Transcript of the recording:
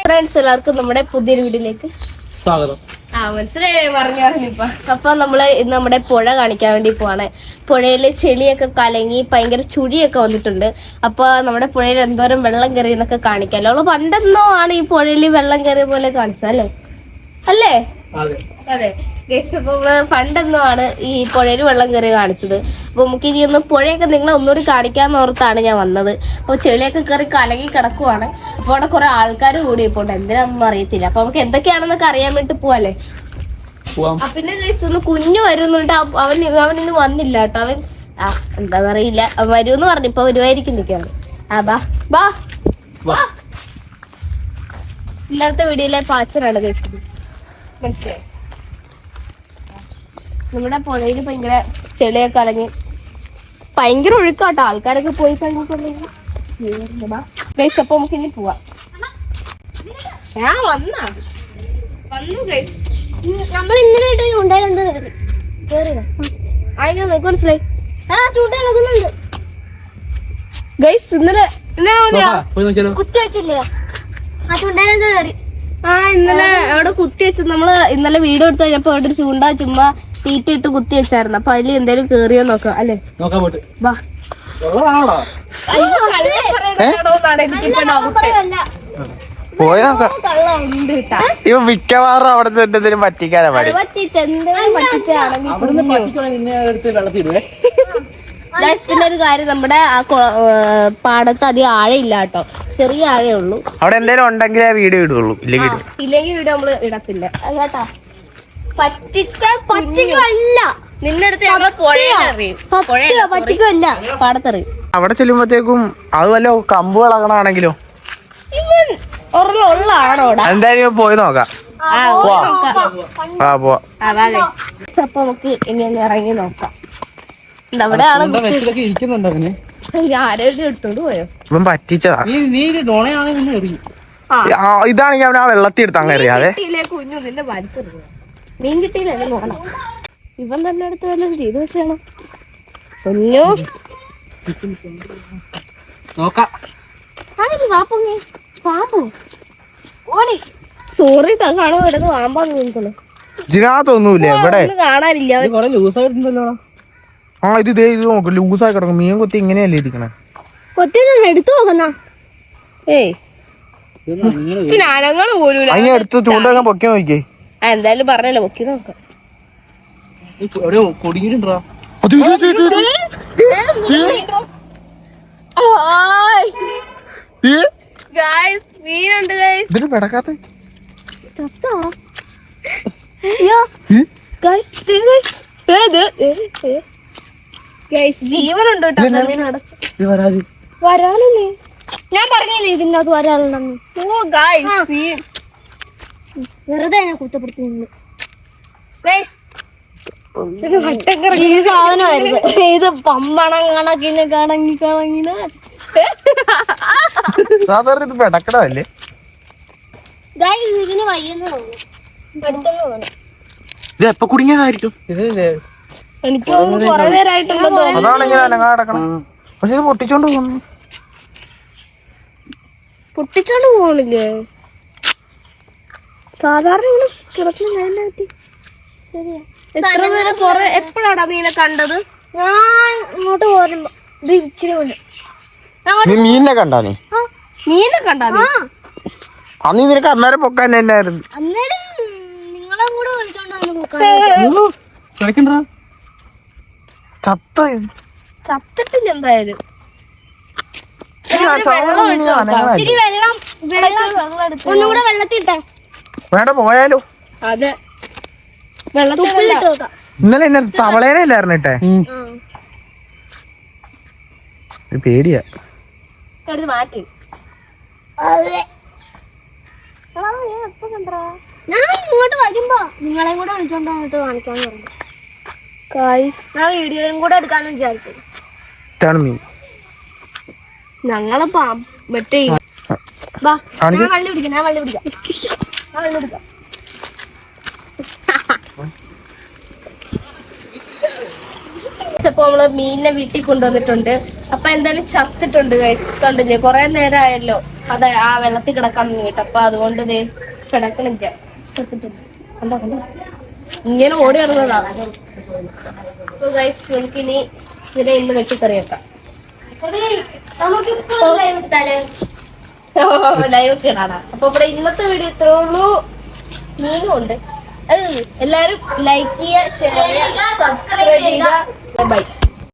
Friends എല്ലാവർക്കും നമ്മുടെ പുതിയൊരു വീഡിയോയിലേക്ക് സ്വാഗതം. മനസ്സിലായി പറഞ്ഞിപ്പ. അപ്പൊ നമ്മള് ഇന്ന് നമ്മുടെ പുഴ കാണിക്കാൻ വേണ്ടി പോവാണ്. പുഴയില് ചെളിയൊക്കെ കലങ്ങി ഭയങ്കര ചുഴിയൊക്കെ വന്നിട്ടുണ്ട്. അപ്പൊ നമ്മുടെ പുഴയിൽ എന്തോരം വെള്ളം കയറി എന്നൊക്കെ കാണിക്കാമല്ലോ. അവള് പണ്ടെന്നോ ആണ് ഈ പുഴയിൽ വെള്ളം കയറിയ പോലെ കാണിച്ചത് അല്ലേ? അതെ. അപ്പൊ നമ്മള് പണ്ടെന്നോ ആണ് ഈ പുഴയിൽ വെള്ളം കയറി കാണിച്ചത്. അപ്പൊ നമുക്ക് ഇനി ഒന്ന് പുഴയൊക്കെ നിങ്ങളെ ഒന്നുകൂടി കാണിക്കാന്ന് ഓർത്താണ് ഞാൻ വന്നത്. അപ്പൊ ചെളിയൊക്കെ കയറി കലങ്ങി കിടക്കുവാണ്. അപ്പൊ അവിടെ കുറെ ആൾക്കാർ കൂടി ഇപ്പോൾ എന്തിനാണെന്നൊന്നും അറിയത്തില്ല. അപ്പൊ നമുക്ക് എന്തൊക്കെയാണെന്നൊക്കെ അറിയാൻ വേണ്ടി പോവല്ലേ? പിന്നെ ഒന്ന് കുഞ്ഞു വരുന്നുണ്ട്. അവൻ ഇന്ന് വന്നില്ല കേട്ടോ. അവൻ എന്താന്നറിയില്ല, വരുമെന്ന് പറഞ്ഞു. ഇപ്പൊ വരുമായിരിക്കും നിൽക്കാണ്. ബാ ബാ ബാ. ഇന്നത്തെ വീഡിയോയിലെ പാച്ചനാണ് കഴിച്ചത്. മനസ്സിലായി? നമ്മുടെ പുഴയിൽ ഭയങ്കര ചെളിയൊക്കെ കലങ്ങി ഭയങ്കര ഒഴുക്കാട്ടോ. ആൾക്കാരൊക്കെ പോയി കഴിഞ്ഞിട്ടുണ്ടെങ്കിൽ അപ്പൊ നമുക്ക് ഇനി പോവാം. ഞാൻ വന്നു നമ്മൾ ഇന്നലെ ചൂണ്ടയിൽ എന്താ അതിന് മനസ്സിലായി. ചൂണ്ടയിലൊന്നുണ്ട് ഗൈസ്. ഇന്നലെ കുത്തി വെച്ചില്ലേ? ആ ചൂണ്ടയിൽ എന്താ കയറി. ഇന്നലെ അവിടെ കുത്തി വെച്ച് നമ്മള് ഇന്നലെ വീഡിയോ എടുത്ത് കഴിഞ്ഞപ്പോ അവിടെ ഒരു ചൂണ്ട ചുമ്മാ തീറ്റ ഇട്ട് കുത്തി വെച്ചായിരുന്നു. അപ്പൊ അതിൽ എന്തേലും കേറിയോ നോക്കാം അല്ലേ? വാ. പോയി നോക്കാം. ഇവ മിക്കവാറും അവിടെ എന്തെങ്കിലും പറ്റിക്കാനാ പാടി. പിന്നെ ഒരു കാര്യം, നമ്മുടെ ആ പാടത്ത് അധികം ആഴയില്ല കേട്ടോ. ചെറിയ ആഴേ ഉള്ളൂ. അവിടെ എന്തെങ്കിലും ഉണ്ടെങ്കിലേ വീഡിയോ ഇടുള്ളൂ. ഇല്ലെങ്കിൽ വീഡിയോ നമ്മള് ഇടത്തില്ല കേട്ടാ. പറ്റിക്കല്ല നിന്റെ അടുത്ത് പാടത്തറിയും. അവിടെ ചെല്ലുമ്പോഴത്തേക്കും അത് വല്ല കമ്പ് കളകണാണെങ്കിലോ എന്തായാലും പോയി നോക്കാം. അപ്പൊ നമുക്ക് ഇനി ഒന്ന് ഇറങ്ങി നോക്കാം. ആരോഗ്യം എടുത്തോണ്ട് പോയോ? ഇവൻ പറ്റിച്ചതാ. ഇതാണെങ്കിൽ അവൻ ആ വെള്ളത്തിൽ എടുത്ത് അങ്ങനെ അറിയാതെ കുഞ്ഞു നിന്റെ വലിച്ചെറിയ. മീൻ കിട്ടിയില്ലേ നോക്കണം. ഇവൻ തന്നെ അടുത്ത് വല്ലതും ചെയ്തു വെച്ചാണോ കുഞ്ഞു? സോറി കാണാൻ വരുന്നത് പാമ്പാന്ന് തോന്നുന്നു. ഇതിനകത്തൊന്നുമില്ല ഇവിടെ കാണാനില്ല. ഇത് നോക്ക്, ലൂസായി കിടക്കും. മീൻ കൊത്തി ഇങ്ങനെയല്ലേ ഇരിക്കണേ. എടുത്തു നോക്കുന്ന പിന്നെ അനങ്ങള് പോലും അതിനെടുത്ത് ചൂണ്ടൊക്കെ പൊക്കി നോക്കിയേ. എന്തായാലും പറഞ്ഞല്ലോ, പൊക്കി നോക്കാം. മീനുണ്ട് ജീവനുണ്ട് കേട്ടോ. വരാനല്ലേ ഞാൻ പറഞ്ഞില്ലേ ഇതിന്റെ അത് വരാനുണ്ടെന്ന്. വെറുതെ കുറ്റപ്പെടുത്തുന്നു. ഈ സാധനമായിരുന്നു ഇത്. പമ്പണം കണക്കിന് കടങ്ങി കടങ്ങിന് സാധാരണ ഇത് പെടക്കടല്ലേ? ഇതിന് വയ്യെന്ന് തോന്നുന്നു. ഇത് എപ്പ കുടുങ്ങിയതായിരിക്കും. എനിക്ക് കൊറേ നേരമായിട്ടുണ്ടോ. അതാണെങ്കിൽ അനങ്ങാടക്കണം. പക്ഷെ ഇത് പൊട്ടിച്ചോണ്ട് പോകുന്നു. പൊട്ടിച്ചോണ്ട് പോകണില്ലേ? സാധാരണ ഇങ്ങനെ കിടക്കുന്ന നേരത്തി. എത്ര നേരം കൊറേ എപ്പോഴാണ് നീനെ കണ്ടത്? ഞാൻ ഇങ്ങോട്ട് പോരുമ്പോ ഇത് ഇച്ചിരി കൊണ്ട് മീനിനെ കണ്ടാ? നീ മീനെ കണ്ടാ? അന്ന് നിനക്ക് അന്നേരം പൊക്കാൻ തന്നെയായിരുന്നു. അന്നേരം നിങ്ങളെ കൂടെ വിളിച്ചോണ്ട് ചത്തിട്ടില്ല എന്തായാലും. ഇച്ചിരി വെള്ളം ഒന്നും കൂടെ വെള്ളത്തിട്ടെ വേണ്ട പോയാലോ? അതെ, ഉപ്പിലിട്ട് നോക്കാം. ഇന്നലെ എന്നെ തവളേനെ ഇല്ലായിരുന്നു ഇട്ടെ. പേടിയാ. മാറ്റി ഞാൻ ഇങ്ങോട്ട് വരുമ്പോ നിങ്ങളെയും കൂടെ വിളിച്ചോണ്ട് വന്നിട്ട് കാണിക്കാന്ന് പറഞ്ഞു. ഞാൻ വീഡിയോയും കൂടെ എടുക്കാന്ന് വിചാരിച്ചു. ഞങ്ങള് മറ്റേ വള്ളി പിടിക്കാം. ഞാൻ വള്ളി പിടിക്കാം. ഇപ്പൊ നമ്മള് മീനിനെ വീട്ടിൽ കൊണ്ടുവന്നിട്ടുണ്ട്. അപ്പൊ എന്തായാലും ചത്തിട്ടുണ്ട് ഗൈസ്, കണ്ടില്ലേ കൊറേ നേരം ആയല്ലോ അതെ ആ വെള്ളത്തിൽ കിടക്കാൻ വേണ്ടിട്ട്. അപ്പൊ അതുകൊണ്ട് ദേ കിടക്കണില്ല, ചത്തിട്ടുണ്ട്. കണ്ടോ കണ്ടോ, ഇങ്ങനെ ഓടി ഇറങ്ങുന്നതാണ്. അപ്പൊ ഗൈസ് നമുക്കിനി ഇതിനെ ഇന്ന് വെട്ടിക്കറി വെക്കാം. ലൈവ് ഒക്കെ ഇടാനാ. അപ്പൊ ഇവിടെ ഇന്നത്തെ വീഡിയോ ഇത്രേ ഉള്ളൂ. മീനും ഉണ്ട്. എല്ലാരും ലൈക്ക് ചെയ്യുക, ഷെയർ ചെയ്യുക, സബ്സ്ക്രൈബ് ചെയ്യുക. ബൈ.